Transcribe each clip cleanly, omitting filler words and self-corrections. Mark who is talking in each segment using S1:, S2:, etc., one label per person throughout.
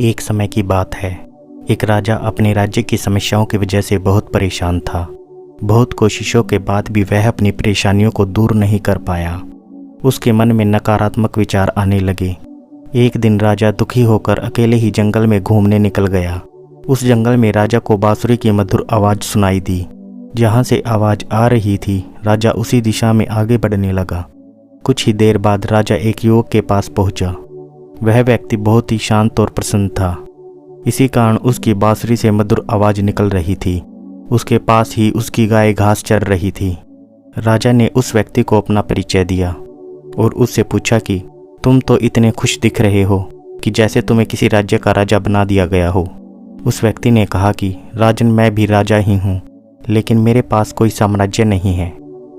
S1: एक समय की बात है। एक राजा अपने राज्य की समस्याओं की वजह से बहुत परेशान था। बहुत कोशिशों के बाद भी वह अपनी परेशानियों को दूर नहीं कर पाया। उसके मन में नकारात्मक विचार आने लगे। एक दिन राजा दुखी होकर अकेले ही जंगल में घूमने निकल गया। उस जंगल में राजा को बांसुरी की मधुर आवाज़ सुनाई दी। जहाँ से आवाज़ आ रही थी, राजा उसी दिशा में आगे बढ़ने लगा। कुछ ही देर बाद राजा एक युवक के पास पहुंचा। वह व्यक्ति बहुत ही शांत और प्रसन्न था। इसी कारण उसकी बांसुरी से मधुर आवाज़ निकल रही थी। उसके पास ही उसकी गाय घास चर रही थी। राजा ने उस व्यक्ति को अपना परिचय दिया और उससे पूछा कि तुम तो इतने खुश दिख रहे हो कि जैसे तुम्हें किसी राज्य का राजा बना दिया गया हो। उस व्यक्ति ने कहा कि राजन, मैं भी राजा ही हूँ, लेकिन मेरे पास कोई साम्राज्य नहीं है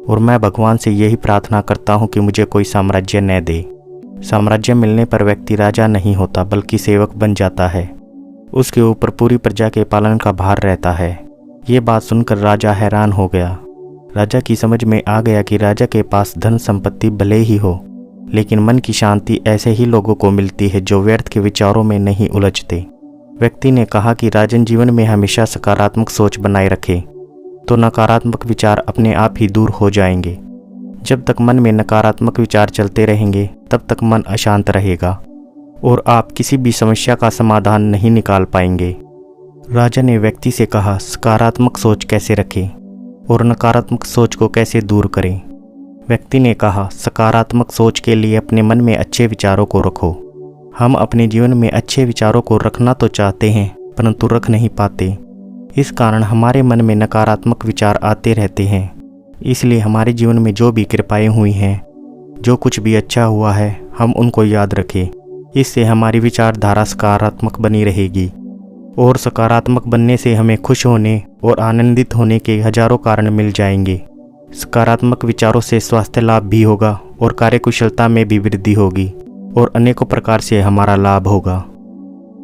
S1: और मैं भगवान से यही प्रार्थना करता हूँ कि मुझे कोई साम्राज्य न दे। साम्राज्य मिलने पर व्यक्ति राजा नहीं होता बल्कि सेवक बन जाता है। उसके ऊपर पूरी प्रजा के पालन का भार रहता है। ये बात सुनकर राजा हैरान हो गया। राजा की समझ में आ गया कि राजा के पास धन संपत्ति भले ही हो, लेकिन मन की शांति ऐसे ही लोगों को मिलती है जो व्यर्थ के विचारों में नहीं उलझते। व्यक्ति ने कहा कि राजन, जीवन में हमेशा सकारात्मक सोच बनाए रखे तो नकारात्मक विचार अपने आप ही दूर हो जाएंगे। जब तक मन में नकारात्मक विचार चलते रहेंगे तब तक मन अशांत रहेगा और आप किसी भी समस्या का समाधान नहीं निकाल पाएंगे। राजा ने व्यक्ति से कहा, सकारात्मक सोच कैसे रखें और नकारात्मक सोच को कैसे दूर करें। व्यक्ति ने कहा, सकारात्मक सोच के लिए अपने मन में अच्छे विचारों को रखो। हम अपने जीवन में अच्छे विचारों को रखना तो चाहते हैं परंतु रख नहीं पाते। इस कारण हमारे मन में नकारात्मक विचार आते रहते हैं। इसलिए हमारे जीवन में जो भी कृपाएं हुई हैं, जो कुछ भी अच्छा हुआ है, हम उनको याद रखें। इससे हमारी विचारधारा सकारात्मक बनी रहेगी और सकारात्मक बनने से हमें खुश होने और आनंदित होने के हजारों कारण मिल जाएंगे। सकारात्मक विचारों से स्वास्थ्य लाभ भी होगा और कार्यकुशलता में भी वृद्धि होगी और अनेकों प्रकार से हमारा लाभ होगा।